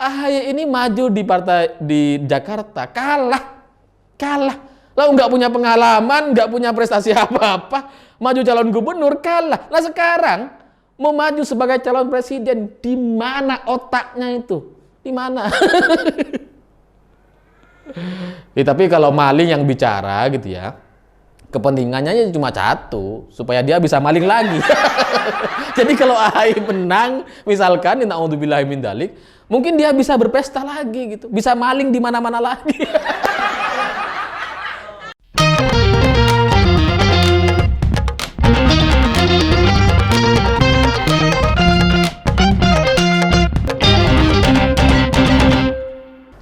AHY ini maju di partai di Jakarta, kalah. Lalu nggak punya pengalaman, nggak punya prestasi apa-apa, maju calon gubernur kalah. Lah sekarang mau maju sebagai calon presiden, di mana otaknya itu? Di mana? Tapi kalau maling yang bicara gitu ya, kepentingannya cuma satu, supaya dia bisa maling lagi. Jadi kalau AHY menang, misalkan, na'udzubillahi min dzalik, mungkin dia bisa berpesta lagi gitu, bisa maling di mana-mana lagi.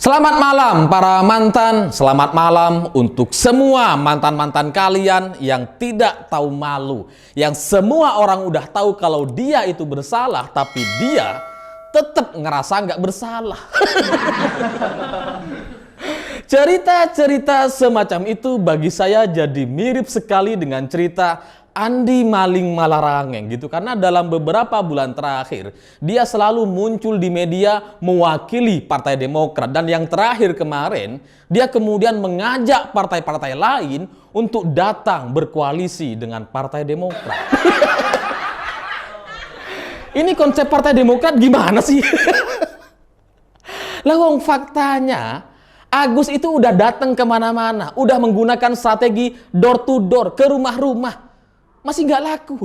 Selamat malam para mantan, selamat malam untuk semua mantan-mantan kalian yang tidak tahu malu, yang semua orang udah tahu kalau dia itu bersalah, tapi dia tetap ngerasa nggak bersalah. Cerita-cerita semacam itu bagi saya jadi mirip sekali dengan cerita Andi Maling Malarangeng gitu, karena dalam beberapa bulan terakhir dia selalu muncul di media mewakili Partai Demokrat, dan yang terakhir kemarin dia kemudian mengajak partai-partai lain untuk datang berkoalisi dengan Partai Demokrat. Ini konsep Partai Demokrat gimana sih? Lawang faktanya Agus itu udah datang kemana-mana, udah menggunakan strategi door to door, ke rumah-rumah, masih nggak laku.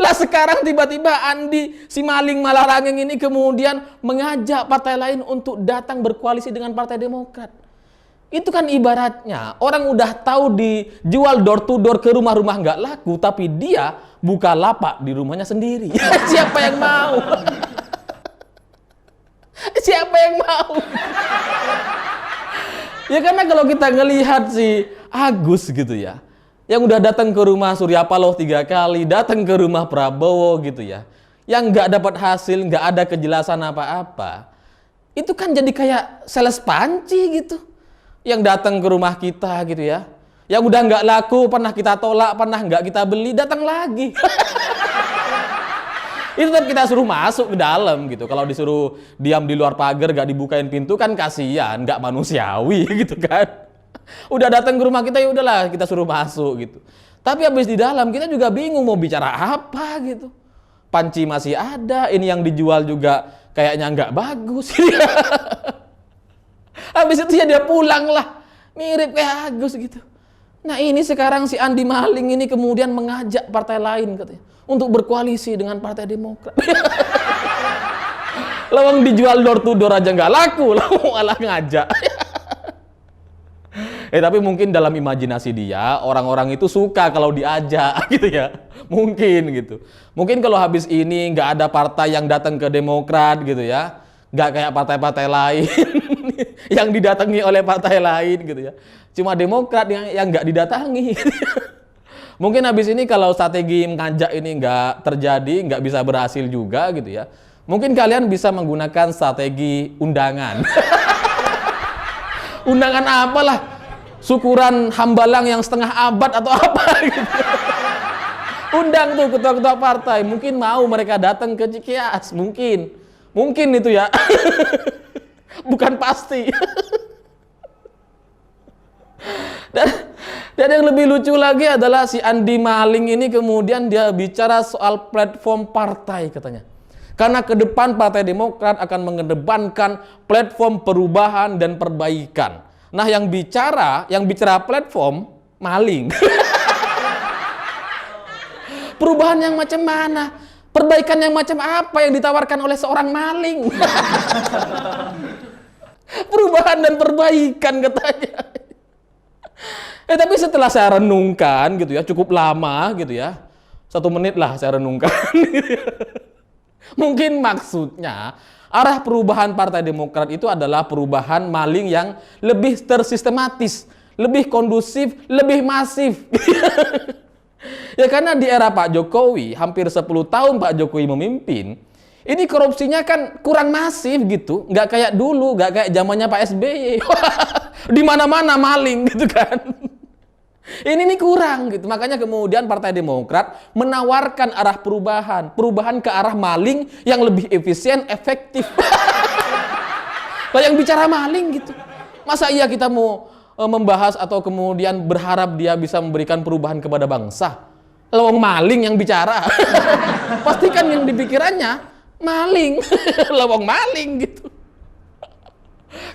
Lah sekarang tiba-tiba Andi si Maling Malarangeng ini kemudian mengajak partai lain untuk datang berkoalisi dengan Partai Demokrat. Itu kan ibaratnya orang udah tahu dijual door to door ke rumah-rumah nggak laku, tapi dia buka lapak di rumahnya sendiri. Siapa yang mau? Siapa yang mau? Ya karena kalau kita ngelihat si Agus gitu ya, yang udah datang ke rumah Surya Paloh 3 kali, datang ke rumah Prabowo gitu ya, yang nggak dapat hasil, nggak ada kejelasan apa-apa, itu kan jadi kayak sales panci gitu, yang datang ke rumah kita gitu ya, yang udah nggak laku, pernah kita tolak, pernah nggak kita beli, datang lagi. Itu tetap kita suruh masuk ke dalam gitu. Kalau disuruh diam di luar pagar, nggak dibukain pintu kan kasihan, nggak manusiawi gitu kan. Udah datang ke rumah kita, ya udahlah kita suruh masuk gitu. Tapi habis di dalam kita juga bingung mau bicara apa gitu. Panci masih ada, ini yang dijual juga kayaknya nggak bagus. Habis itu ya dia pulang lah, mirip kayak Agus gitu. Nah ini sekarang si Andi Maling ini kemudian mengajak partai lain katanya untuk berkoalisi dengan Partai Demokrat. Lawang dijual door to door aja nggak laku, lawang malah ngajak. Tapi mungkin dalam imajinasi dia, orang-orang itu suka kalau diajak gitu ya. Mungkin gitu. Mungkin kalau habis ini nggak ada partai yang datang ke Demokrat gitu ya. Nggak kayak partai-partai lain yang didatangi oleh partai lain gitu ya. Cuma Demokrat yang nggak didatangi. Mungkin habis ini kalau strategi mengajak ini nggak terjadi, nggak bisa berhasil juga gitu ya. Mungkin kalian bisa menggunakan strategi undangan. Undangan apalah, syukuran hambalang yang setengah abad atau apa gitu. Undang tuh ketua-ketua partai, mungkin mau mereka datang ke Cikeas, mungkin itu ya. Bukan pasti. Dan yang lebih lucu lagi adalah si Andi Maling ini kemudian dia bicara soal platform partai katanya. Karena ke depan Partai Demokrat akan mengedepankan platform perubahan dan perbaikan. Nah yang bicara platform maling. Perubahan yang macam mana? Perbaikan yang macam apa yang ditawarkan oleh seorang maling? Perubahan dan perbaikan katanya. Tapi setelah saya renungkan gitu ya, cukup lama gitu ya, 1 menit lah saya renungkan. Mungkin maksudnya arah perubahan Partai Demokrat itu adalah perubahan maling yang lebih tersistematis, lebih kondusif, lebih masif. Ya karena di era Pak Jokowi, hampir 10 tahun Pak Jokowi memimpin, ini korupsinya kan kurang masif gitu, nggak kayak dulu, nggak kayak zamannya Pak SBY. Di mana-mana maling gitu kan. Ini kurang gitu. Makanya kemudian Partai Demokrat menawarkan arah perubahan ke arah maling yang lebih efisien, efektif. Lah yang bicara maling gitu. Masa iya kita mau membahas atau kemudian berharap dia bisa memberikan perubahan kepada bangsa? Lawang maling yang bicara. Pastikan yang dipikirannya maling. Lawang maling gitu.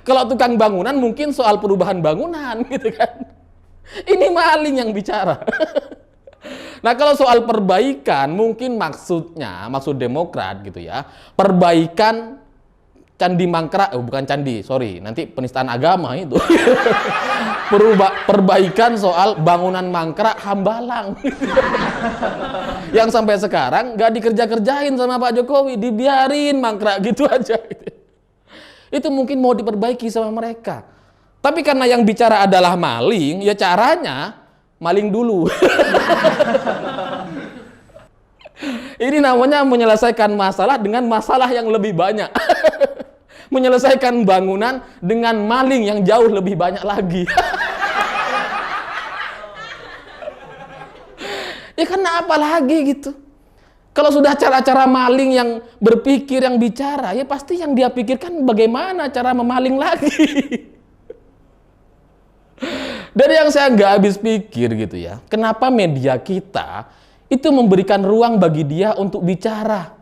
Kalau tukang bangunan mungkin soal perubahan bangunan gitu kan. Ini maling yang bicara. Nah kalau soal perbaikan mungkin maksud Demokrat gitu ya. Perbaikan Candi Mangkrak, bukan candi, sorry, nanti penistaan agama itu. Perbaikan soal bangunan Mangkrak Hambalang. Yang sampai sekarang nggak dikerja-kerjain sama Pak Jokowi, dibiarin mangkrak gitu aja. Itu mungkin mau diperbaiki sama mereka. Tapi karena yang bicara adalah maling, ya caranya maling dulu. Ini namanya menyelesaikan masalah dengan masalah yang lebih banyak. Menyelesaikan bangunan dengan maling yang jauh lebih banyak lagi. Ya karena apa lagi gitu. Kalau sudah cara-cara maling yang berpikir, yang bicara, ya pasti yang dia pikirkan bagaimana cara memaling lagi. Dari yang saya nggak habis pikir gitu ya, kenapa media kita itu memberikan ruang bagi dia untuk bicara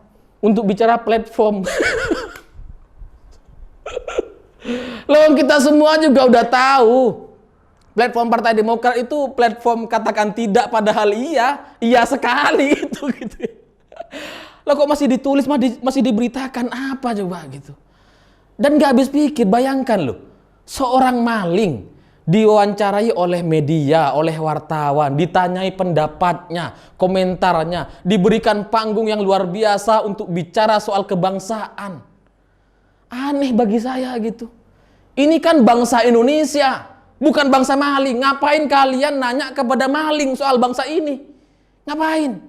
platform. Loh kita semua juga udah tahu platform Partai Demokrat itu platform katakan tidak padahal iya sekali itu gitu. Loh kok masih ditulis, masih diberitakan apa coba gitu. Dan nggak habis pikir, bayangkan loh, seorang maling diwawancarai oleh media, oleh wartawan, ditanyai pendapatnya, komentarnya, diberikan panggung yang luar biasa untuk bicara soal kebangsaan. Aneh bagi saya gitu. Ini kan bangsa Indonesia, bukan bangsa maling. Ngapain kalian nanya kepada maling soal bangsa ini? Ngapain?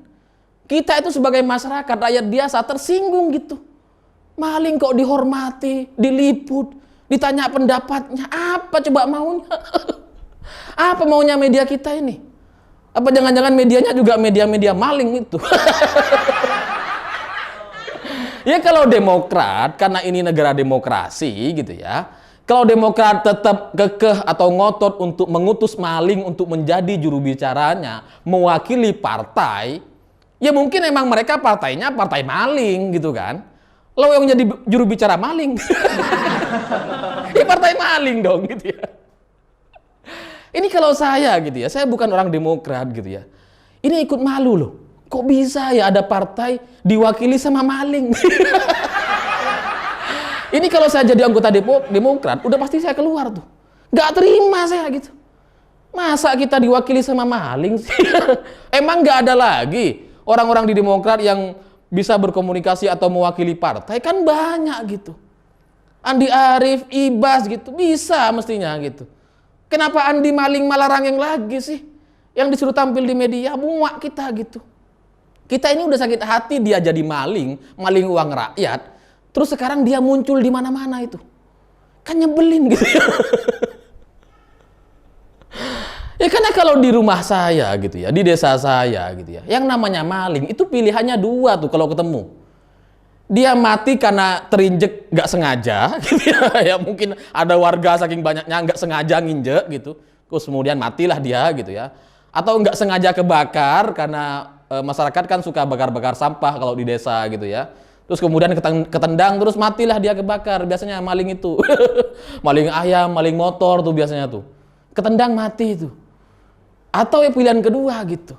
Kita itu sebagai masyarakat, rakyat biasa tersinggung gitu. Maling kok dihormati, diliput, ditanya pendapatnya. Apa coba maunya? Apa maunya media kita ini? Apa jangan-jangan medianya juga media-media maling itu? Ya kalau Demokrat, karena ini negara demokrasi gitu ya, kalau Demokrat tetap kekeh atau ngotot untuk mengutus maling untuk menjadi juru bicaranya, mewakili partai, ya mungkin emang mereka partainya partai maling gitu kan. Lo yang jadi juru bicara maling. Ya partai maling dong gitu ya. Ini kalau saya gitu ya, saya bukan orang Demokrat gitu ya. Ini ikut malu loh. Kok bisa ya ada partai diwakili sama maling? Ini kalau saya jadi anggota Demokrat, udah pasti saya keluar tuh. Gak terima saya gitu. Masa kita diwakili sama maling sih? Emang gak ada lagi orang-orang di Demokrat yang bisa berkomunikasi atau mewakili partai? Kan banyak gitu. Andi Arief, Ibas gitu, bisa mestinya gitu. Kenapa Andi maling malah rangeng lagi sih? Yang disuruh tampil di media, muak kita gitu. Kita ini udah sakit hati dia jadi maling uang rakyat, terus sekarang dia muncul di mana-mana itu. Kan nyebelin gitu ya. Ya karena kalau di rumah saya gitu ya, di desa saya gitu ya, yang namanya maling itu pilihannya dua tuh kalau ketemu. Dia mati karena terinjek nggak sengaja, gitu ya. Ya mungkin ada warga saking banyaknya nggak sengaja nginjek gitu, terus kemudian matilah dia gitu ya. Atau nggak sengaja kebakar karena masyarakat kan suka bakar-bakar sampah kalau di desa gitu ya. Terus kemudian ketendang terus matilah dia kebakar. Biasanya maling itu. Maling ayam, maling motor tuh biasanya tuh. Ketendang mati itu. Atau ya pilihan kedua gitu.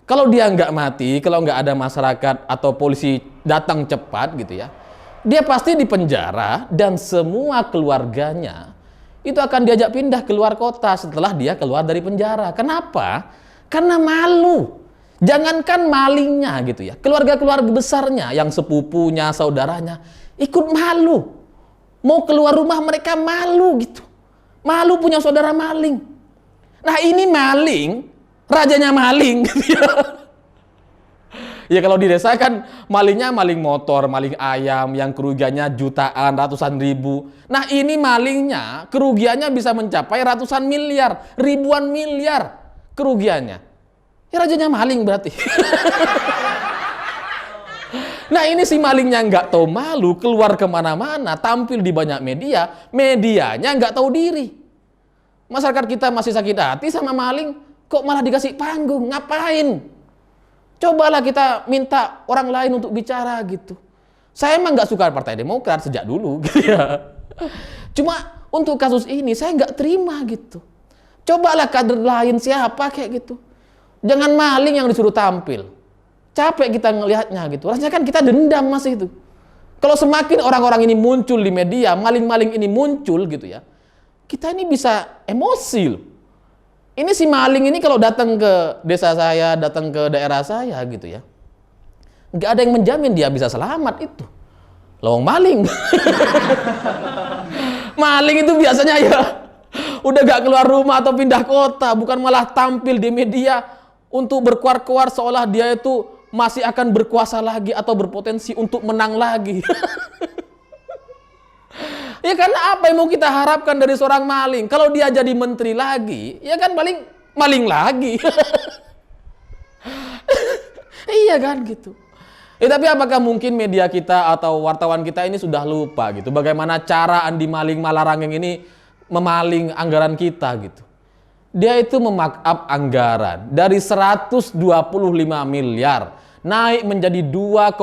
Kalau dia nggak mati, kalau nggak ada masyarakat atau polisi datang cepat gitu ya. Dia pasti dipenjara dan semua keluarganya itu akan diajak pindah keluar kota setelah dia keluar dari penjara. Kenapa? Karena malu. Jangankan malingnya gitu ya, keluarga-keluarga besarnya yang sepupunya, saudaranya ikut malu. Mau keluar rumah mereka malu gitu. Malu punya saudara maling. Nah ini maling, rajanya maling gitu ya. Ya kalau di desa kan malingnya maling motor, maling ayam yang kerugiannya jutaan, ratusan ribu. Nah ini malingnya kerugiannya bisa mencapai ratusan miliar, ribuan miliar kerugiannya. Ya rajanya maling berarti. Nah ini si malingnya nggak tahu malu, keluar kemana-mana, tampil di banyak media, medianya nggak tahu diri. Masyarakat kita masih sakit hati sama maling, kok malah dikasih panggung, ngapain? Cobalah kita minta orang lain untuk bicara gitu. Saya emang nggak suka Partai Demokrat sejak dulu gitu ya. Cuma untuk kasus ini saya nggak terima gitu. Cobalah kader lain siapa kayak gitu. Jangan maling yang disuruh tampil. Capek kita ngelihatnya gitu. Rasanya kan kita dendam masih itu. Kalau semakin orang-orang ini muncul di media, maling-maling ini muncul gitu ya, kita ini bisa emosi loh. Ini si maling ini kalau datang ke desa saya, datang ke daerah saya gitu ya, nggak ada yang menjamin dia bisa selamat itu. Lawang maling. Maling itu biasanya ya udah gak keluar rumah atau pindah kota, bukan malah tampil di media untuk berkuar-kuar seolah dia itu masih akan berkuasa lagi atau berpotensi untuk menang lagi. Ya karena apa yang mau kita harapkan dari seorang maling? Kalau dia jadi menteri lagi, ya kan paling maling lagi. Iya kan gitu. Tapi apakah mungkin media kita atau wartawan kita ini sudah lupa gitu bagaimana cara Andi Maling Malarangeng ini memaling anggaran kita gitu. Dia itu memarkup anggaran dari 125 miliar naik menjadi 2,5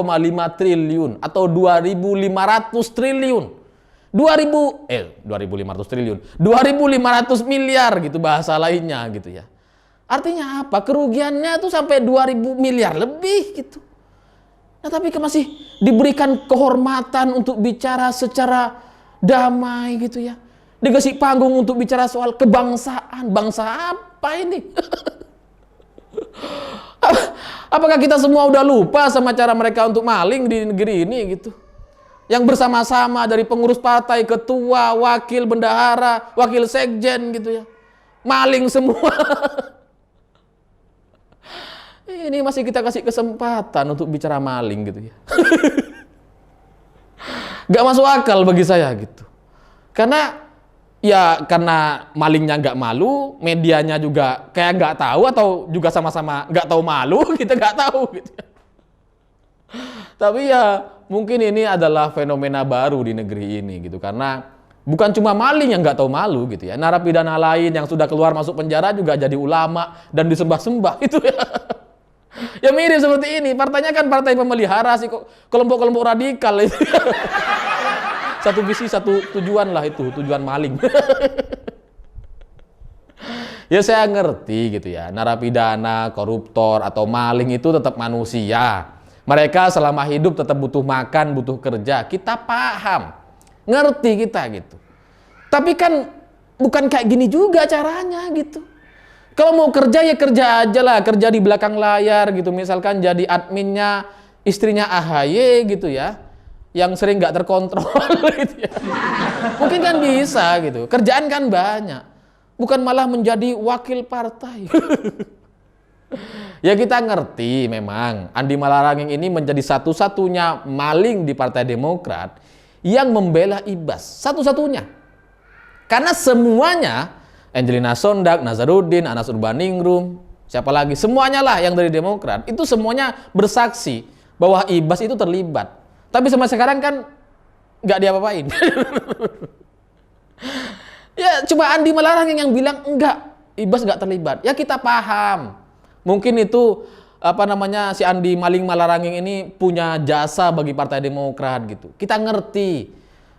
triliun atau 2.500 triliun. 2.500 triliun. 2.500 miliar gitu bahasa lainnya gitu ya. Artinya apa? Kerugiannya itu sampai 2.000 miliar lebih gitu. Nah, tapi masih diberikan kehormatan untuk bicara secara damai gitu ya. Dikasih panggung untuk bicara soal kebangsaan. Bangsa apa ini? Apakah kita semua udah lupa sama cara mereka untuk maling di negeri ini gitu? Yang bersama-sama dari pengurus partai, ketua, wakil bendahara, wakil sekjen gitu ya. Maling semua. Ini masih kita kasih kesempatan untuk bicara maling gitu ya. Gak masuk akal bagi saya gitu. Karena malingnya gak malu, medianya juga kayak gak tahu atau juga sama-sama gak tahu malu, kita gak tahu gitu ya. Tapi ya mungkin ini adalah fenomena baru di negeri ini gitu. Karena bukan cuma maling yang gak tahu malu gitu ya. Narapidana lain yang sudah keluar masuk penjara juga jadi ulama dan disembah-sembah itu ya. Ya mirip seperti ini, partainya kan partai pemelihara sih, kelompok-kelompok radikal itu. Satu visi, satu tujuan lah itu, tujuan maling. Ya saya ngerti gitu ya, narapidana, koruptor atau maling itu tetap manusia. Mereka selama hidup tetap butuh makan, butuh kerja. Kita paham, ngerti kita gitu. Tapi kan bukan kayak gini juga caranya gitu. Kalau mau kerja ya kerja aja lah, kerja di belakang layar gitu. Misalkan jadi adminnya istrinya AHY gitu ya, yang sering nggak terkontrol gitu ya. Mungkin kan bisa gitu, kerjaan kan banyak. Bukan malah menjadi wakil partai. Ya kita ngerti memang Andi Malarangeng ini menjadi satu-satunya maling di Partai Demokrat yang membela Ibas. Satu-satunya. Karena semuanya, Angelina Sondag, Nazarudin, Anas Urbaningrum, siapa lagi, semuanya lah yang dari Demokrat, itu semuanya bersaksi bahwa Ibas itu terlibat. Tapi sampai sekarang kan nggak diapa-apain. Ya cuma Andi Malarangeng yang bilang enggak, Ibas nggak terlibat. Ya kita paham. Mungkin itu si Andi Malarangeng ini punya jasa bagi Partai Demokrat gitu. Kita ngerti.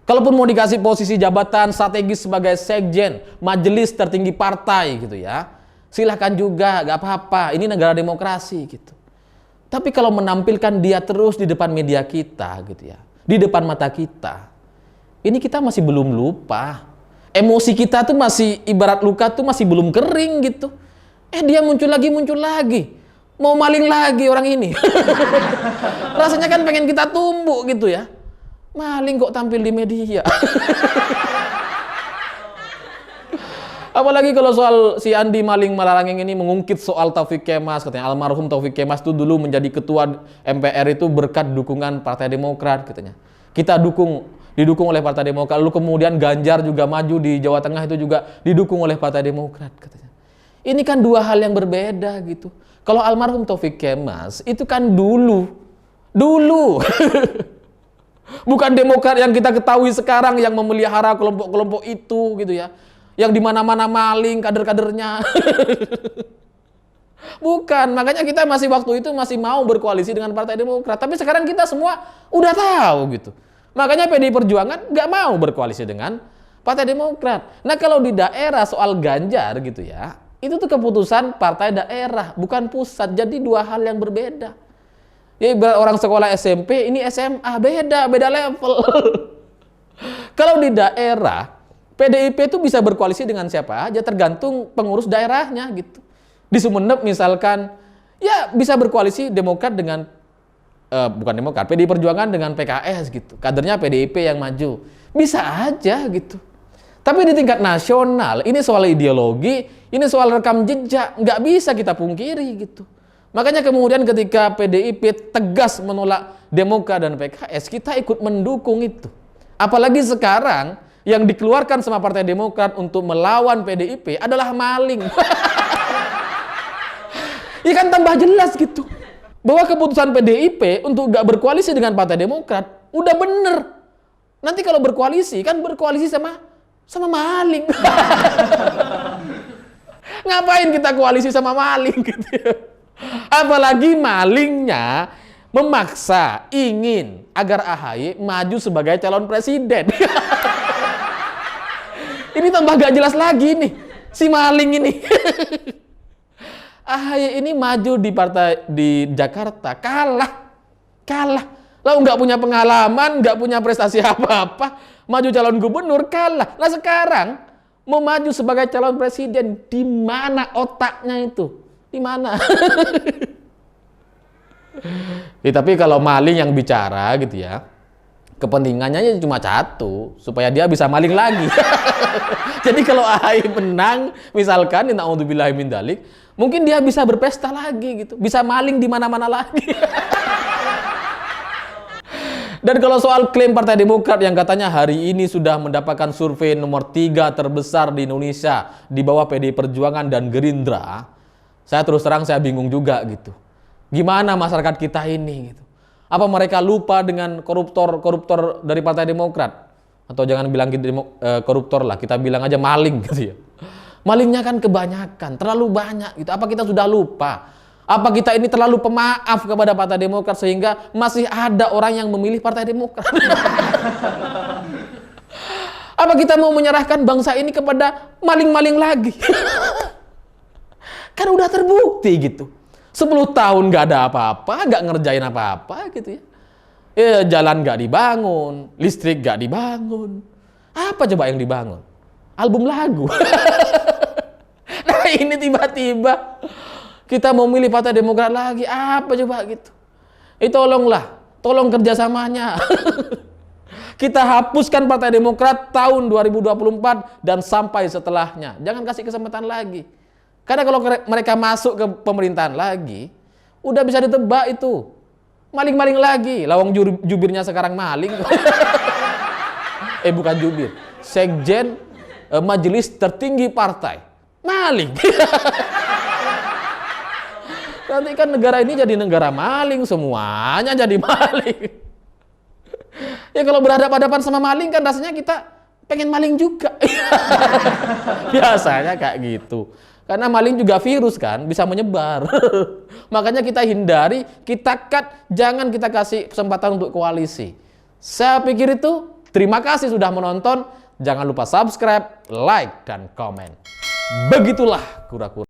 Kalaupun mau dikasih posisi jabatan strategis sebagai sekjen, majelis tertinggi partai gitu ya, silahkan juga, gak apa-apa. Ini negara demokrasi gitu. Tapi kalau menampilkan dia terus di depan media kita gitu ya, di depan mata kita, ini kita masih belum lupa. Emosi kita tuh masih ibarat luka tuh masih belum kering gitu. Dia muncul lagi. Mau maling lagi orang ini. Rasanya kan pengen kita tumbuk gitu ya. Maling kok tampil di media. Apalagi kalau soal si Andi Malarangeng ini mengungkit soal Taufik Kemas, katanya almarhum Taufik Kemas itu dulu menjadi ketua MPR itu berkat dukungan Partai Demokrat katanya. Kita didukung oleh Partai Demokrat. Lalu kemudian Ganjar juga maju di Jawa Tengah itu juga didukung oleh Partai Demokrat katanya. Ini kan dua hal yang berbeda gitu. Kalau almarhum Taufik Kemas itu kan dulu Dulu. Bukan Demokrat yang kita ketahui sekarang yang memelihara kelompok-kelompok itu gitu ya. Yang di mana-mana maling kader-kadernya. Bukan, makanya kita masih waktu itu masih mau berkoalisi dengan Partai Demokrat. Tapi sekarang kita semua udah tahu gitu. Makanya PDI Perjuangan nggak mau berkoalisi dengan Partai Demokrat. Nah kalau di daerah soal Ganjar gitu ya, itu tuh keputusan partai daerah, bukan pusat. Jadi dua hal yang berbeda. Ya orang sekolah SMP, ini SMA, beda level. Kalau di daerah, PDIP itu bisa berkoalisi dengan siapa aja, tergantung pengurus daerahnya gitu. Di Sumeneb misalkan, ya bisa berkoalisi Demokrat dengan, bukan Demokrat, PDI Perjuangan dengan PKS gitu. Kadernya PDIP yang maju. Bisa aja gitu. Tapi di tingkat nasional, ini soal ideologi, ini soal rekam jejak, nggak bisa kita pungkiri gitu. Makanya kemudian ketika PDIP tegas menolak Demokrat dan PKS, kita ikut mendukung itu. Apalagi sekarang yang dikeluarkan sama Partai Demokrat untuk melawan PDIP adalah maling. Ya kan tambah jelas gitu. Bahwa keputusan PDIP untuk gak berkoalisi dengan Partai Demokrat udah bener. Nanti kalau berkoalisi kan berkoalisi sama maling. Ngapain kita koalisi sama maling gitu ya? Apalagi malingnya memaksa ingin agar AHY maju sebagai calon presiden. Ini tambah gak jelas lagi nih si maling ini. AHY ini maju di Jakarta kalah. Lalu nggak punya pengalaman, nggak punya prestasi apa-apa, maju calon gubernur kalah. Nah sekarang mau maju sebagai calon presiden, di mana otaknya itu? Di mana? Ya, tapi kalau maling yang bicara gitu ya, kepentingannya cuma satu, supaya dia bisa maling lagi. Jadi kalau AHY menang, misalkan, na'udzubillahi min dzalik, mungkin dia bisa berpesta lagi gitu, bisa maling di mana-mana lagi. Dan kalau soal klaim Partai Demokrat yang katanya hari ini sudah mendapatkan survei nomor 3 terbesar di Indonesia di bawah PDI Perjuangan dan Gerindra, saya terus terang saya bingung juga gitu. Gimana masyarakat kita ini gitu? Apa mereka lupa dengan koruptor dari Partai Demokrat? Atau jangan bilang koruptor lah, kita bilang aja maling gitu ya. Malingnya kan kebanyakan, terlalu banyak gitu. Apa kita sudah lupa? Apa kita ini terlalu pemaaf kepada Partai Demokrat sehingga masih ada orang yang memilih Partai Demokrat? Apa kita mau menyerahkan bangsa ini kepada maling-maling lagi? Kan udah terbukti gitu. 10 tahun nggak ada apa-apa, nggak ngerjain apa-apa gitu ya. Jalan nggak dibangun, listrik nggak dibangun. Apa coba yang dibangun? Album lagu. Nah ini tiba-tiba kita mau milih Partai Demokrat lagi, apa coba gitu? Tolong kerjasamanya. Kita hapuskan Partai Demokrat tahun 2024 dan sampai setelahnya. Jangan kasih kesempatan lagi. Karena kalau mereka masuk ke pemerintahan lagi, udah bisa ditebak itu. Maling-maling lagi. Lawang jubirnya sekarang maling. Bukan jubir. Sekjen majelis tertinggi partai. Maling. Nanti kan negara ini jadi negara maling. Semuanya jadi maling. Ya kalau berhadapan-hadapan sama maling kan rasanya kita pengen maling juga. Biasanya kayak gitu. Karena maling juga virus kan, bisa menyebar. Makanya kita hindari, kita cut, jangan kita kasih kesempatan untuk koalisi. Saya pikir itu. Terima kasih sudah menonton. Jangan lupa subscribe, like, dan komen. Begitulah kura-kura.